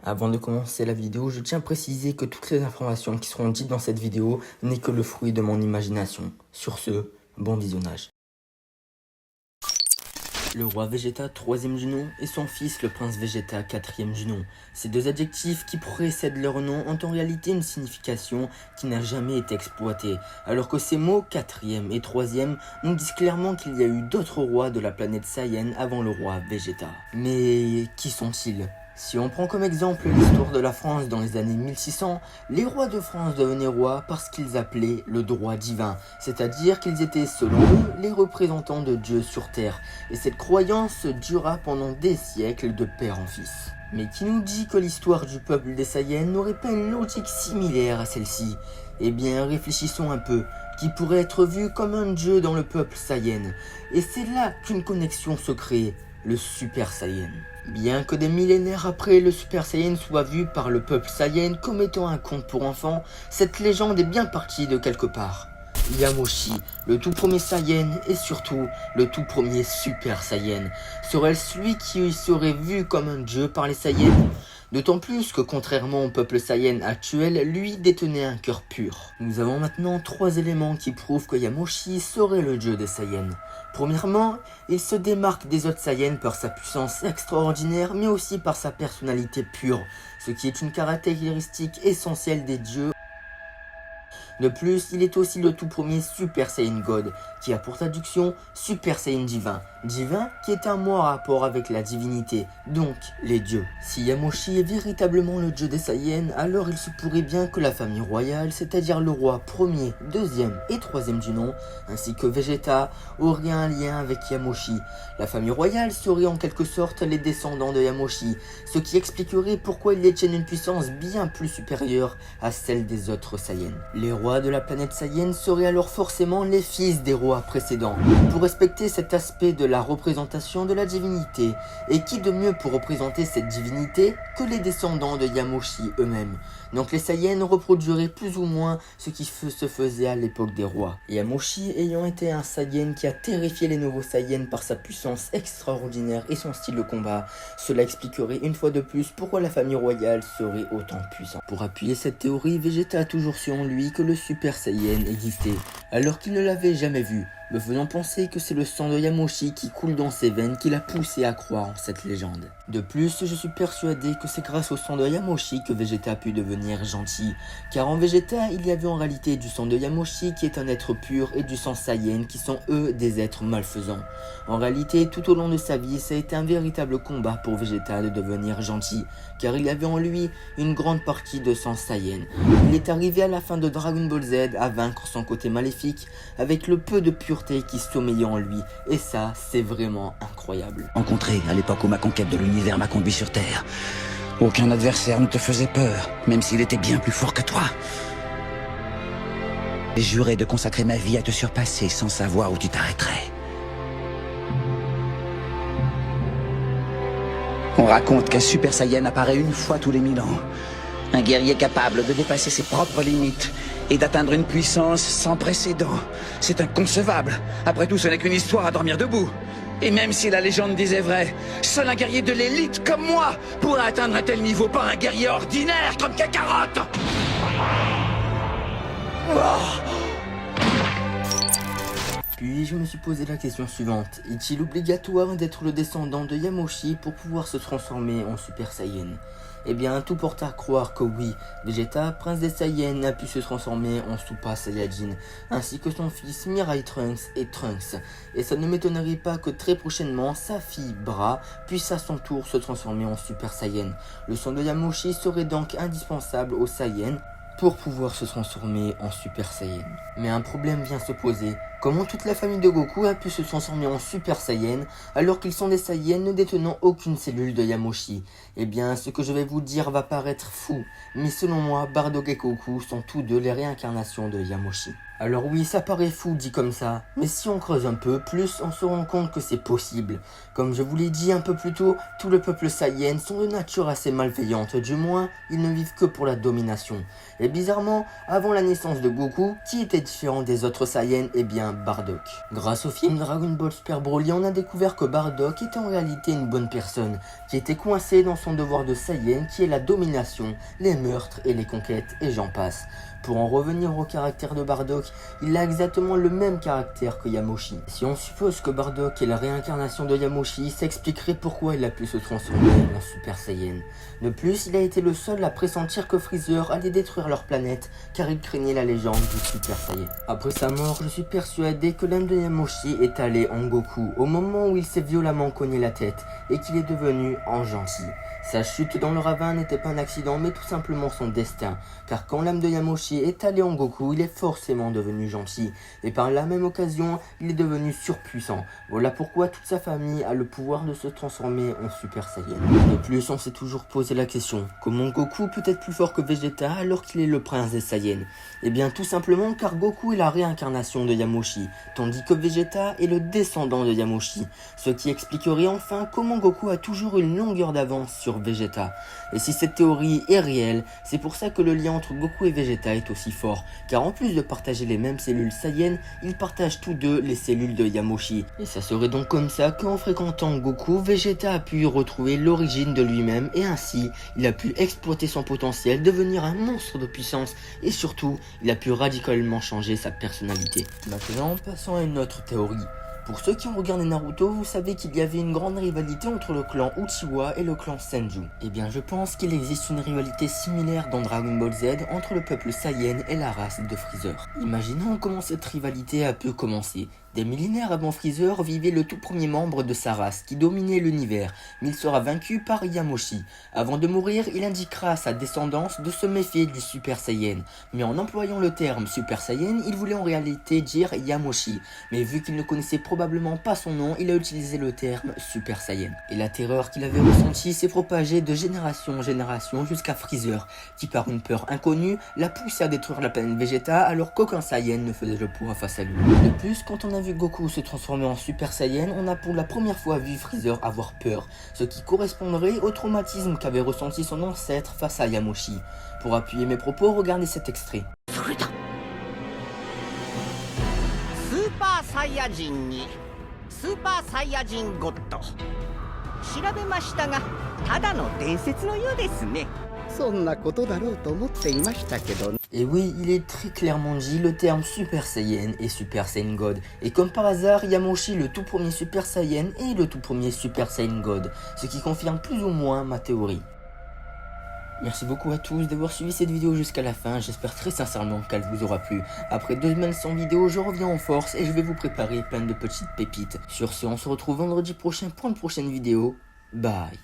Avant de commencer la vidéo, je tiens à préciser que toutes les informations qui seront dites dans cette vidéo n'est que le fruit de mon imagination. Sur ce, bon visionnage. Le roi Vegeta, 3e du nom, et son fils, le prince Vegeta, 4e du nom. Ces deux adjectifs qui précèdent leur nom ont en réalité une signification qui n'a jamais été exploitée, alors que ces mots, 4e et 3e, nous disent clairement qu'il y a eu d'autres rois de la planète Saiyan avant le roi Vegeta. Mais qui sont-ils ? Si on prend comme exemple l'histoire de la France dans les années 1600, les rois de France devenaient rois parce qu'ils appelaient le droit divin, c'est-à-dire qu'ils étaient selon eux les représentants de Dieu sur terre, et cette croyance dura pendant des siècles de père en fils. Mais qui nous dit que l'histoire du peuple des Saiyans n'aurait pas une logique similaire à celle-ci ? Eh bien réfléchissons un peu, qui pourrait être vu comme un dieu dans le peuple Saiyan, et c'est là qu'une connexion se crée, le Super Saiyan. Bien que des millénaires après le Super Saiyan soit vu par le peuple Saiyan comme étant un conte pour enfants, cette légende est bien partie de quelque part. Yamoshi, le tout premier Saiyan et surtout le tout premier Super Saiyan, serait celui qui serait vu comme un dieu par les Saiyans ? D'autant plus que contrairement au peuple Saiyan actuel, lui détenait un cœur pur. Nous avons maintenant 3 éléments qui prouvent que Yamoshi serait le dieu des Saiyans. Premièrement, il se démarque des autres Saiyans par sa puissance extraordinaire, mais aussi par sa personnalité pure, ce qui est une caractéristique essentielle des dieux. De plus, il est aussi le tout premier Super Saiyan God, qui a pour traduction Super Saiyan divin. Divin qui est un mot en rapport avec la divinité, donc les dieux. Si Yamoshi est véritablement le dieu des Saiyans, alors il se pourrait bien que la famille royale, c'est-à-dire le roi 1er, 2e et 3e du nom, ainsi que Vegeta, aurait un lien avec Yamoshi. La famille royale serait en quelque sorte les descendants de Yamoshi, ce qui expliquerait pourquoi ils détiennent une puissance bien plus supérieure à celle des autres Saiyans. Les rois de la planète Saiyan seraient alors forcément les fils des rois précédents, pour respecter cet aspect de la représentation de la divinité. Et qui de mieux pour représenter cette divinité que les descendants de Yamoshi eux-mêmes. Donc les Saiyans reproduiraient plus ou moins ce qui se faisait à l'époque des rois. Yamoshi ayant été un Saiyan qui a terrifié les nouveaux Saiyans par sa puissance extraordinaire et son style de combat, cela expliquerait une fois de plus pourquoi la famille royale serait autant puissante. Pour appuyer cette théorie, Vegeta a toujours su en lui que le Super Saiyan existait, alors qu'il ne l'avait jamais vu, me faisant penser que c'est le sang de Yamoshi qui coule dans ses veines qui l'a poussé à croire en cette légende. De plus, je suis persuadé que c'est grâce au sang de Yamoshi que Vegeta a pu devenir gentil, car en Vegeta, il y avait en réalité du sang de Yamoshi qui est un être pur et du sang Saiyan qui sont eux des êtres malfaisants. En réalité, tout au long de sa vie, ça a été un véritable combat pour Vegeta de devenir gentil, car il y avait en lui une grande partie de sang Saiyan. Il est arrivé à la fin de Dragon Ball Z à vaincre son côté maléfique avec le peu de pureté qui sommeillait en lui, et ça, c'est vraiment incroyable. Rencontré à l'époque où ma conquête de l'univers m'a conduit sur Terre. Aucun adversaire ne te faisait peur, même s'il était bien plus fort que toi. J'ai juré de consacrer ma vie à te surpasser sans savoir où tu t'arrêterais. On raconte qu'un Super Saiyan apparaît une fois tous les 1000 ans. Un guerrier capable de dépasser ses propres limites et d'atteindre une puissance sans précédent. C'est inconcevable. Après tout, ce n'est qu'une histoire à dormir debout. Et même si la légende disait vrai, seul un guerrier de l'élite comme moi pourrait atteindre un tel niveau, pas un guerrier ordinaire comme Kakarot. Puis je me suis posé la question suivante, est-il obligatoire d'être le descendant de Yamoshi pour pouvoir se transformer en Super Saiyan ? Eh bien, tout porte à croire que oui, Vegeta, prince des Saiyans, a pu se transformer en Super Saiyajin, ainsi que son fils Mirai Trunks et Trunks. Et ça ne m'étonnerait pas que très prochainement, sa fille Bra puisse à son tour se transformer en Super Saiyan. Le sang de Yamoshi serait donc indispensable aux Saiyans pour pouvoir se transformer en Super Saiyan. Mais un problème vient se poser. Comment toute la famille de Goku a pu se transformer en Super Saiyan alors qu'ils sont des Saiyans ne détenant aucune cellule de Yamoshi ? Eh bien, ce que je vais vous dire va paraître fou, mais selon moi, Bardock et Goku sont tous deux les réincarnations de Yamoshi. Alors oui, ça paraît fou dit comme ça, mais si on creuse un peu plus, on se rend compte que c'est possible. Comme je vous l'ai dit un peu plus tôt, tout le peuple Saiyan sont de nature assez malveillante, du moins, ils ne vivent que pour la domination. Et bizarrement, avant la naissance de Goku, qui était différent des autres Saiyans, eh bien, un Bardock. Grâce au film Dragon Ball Super Broly, on a découvert que Bardock était en réalité une bonne personne, qui était coincée dans son devoir de Saiyan qui est la domination, les meurtres et les conquêtes et j'en passe. Pour en revenir au caractère de Bardock, il a exactement le même caractère que Yamoshi. Si on suppose que Bardock est la réincarnation de Yamoshi, ça expliquerait pourquoi il a pu se transformer en Super Saiyan. De plus, il a été le seul à pressentir que Freezer allait détruire leur planète, car il craignait la légende du Super Saiyan. Après sa mort, je suis persuadé que l'âme de Yamoshi est allée en Goku au moment où il s'est violemment cogné la tête et qu'il est devenu en gentil. Sa chute dans le ravin n'était pas un accident mais tout simplement son destin, car quand l'âme de Yamoshi est allée en Goku, il est forcément devenu gentil, et par la même occasion, il est devenu surpuissant. Voilà pourquoi toute sa famille a le pouvoir de se transformer en Super Saiyan. De plus, on s'est toujours posé la question, comment Goku peut être plus fort que Vegeta alors qu'il est le prince des Saiyans? Eh bien tout simplement car Goku est la réincarnation de Yamoshi, tandis que Vegeta est le descendant de Yamoshi, ce qui expliquerait enfin comment Goku a toujours une longueur d'avance sur Vegeta. Et si cette théorie est réelle, c'est pour ça que le lien entre Goku et Vegeta est aussi fort, car en plus de partager les mêmes cellules Saiyan, ils partagent tous deux les cellules de Yamoshi. Et ça serait donc comme ça qu'en fréquentant Goku, Vegeta a pu retrouver l'origine de lui-même et ainsi, il a pu exploiter son potentiel, devenir un monstre de puissance et surtout, il a pu radicalement changer sa personnalité. Maintenant, passons à une autre théorie. Pour ceux qui ont regardé Naruto, vous savez qu'il y avait une grande rivalité entre le clan Uchiwa et le clan Senju. Eh bien, je pense qu'il existe une rivalité similaire dans Dragon Ball Z entre le peuple Saiyan et la race de Freezer. Imaginons comment cette rivalité a pu commencer. Des millénaires avant Freezer vivait le tout premier membre de sa race qui dominait l'univers, mais il sera vaincu par Yamoshi. Avant de mourir, il indiquera à sa descendance de se méfier du Super Saiyan. Mais en employant le terme Super Saiyan, il voulait en réalité dire Yamoshi. Mais vu qu'il ne connaissait probablement pas son nom, il a utilisé le terme Super Saiyan. Et la terreur qu'il avait ressentie s'est propagée de génération en génération jusqu'à Freezer, qui par une peur inconnue, l'a poussé à détruire la planète Vegeta alors qu'aucun Saiyan ne faisait le poids face à lui. De plus, quand on a vu Goku se transformer en Super Saiyan, on a pour la première fois vu Freezer avoir peur, ce qui correspondrait au traumatisme qu'avait ressenti son ancêtre face à Yamoshi. Pour appuyer mes propos, regardez cet extrait. Super Saiyajin にスーパーサイヤ人ゴッド調べましたがただの伝説のようですね。そんなことだろうと思っていましたけどね。 Et oui, il est très clairement dit le terme Super Saiyan et Super Saiyan God. Et comme par hasard, Yamoshi le tout premier Super Saiyan et le tout premier Super Saiyan God, ce qui confirme plus ou moins ma théorie. Merci beaucoup à tous d'avoir suivi cette vidéo jusqu'à la fin, j'espère très sincèrement qu'elle vous aura plu. Après 2 semaines sans vidéo, je reviens en force et je vais vous préparer plein de petites pépites. Sur ce, on se retrouve vendredi prochain pour une prochaine vidéo. Bye.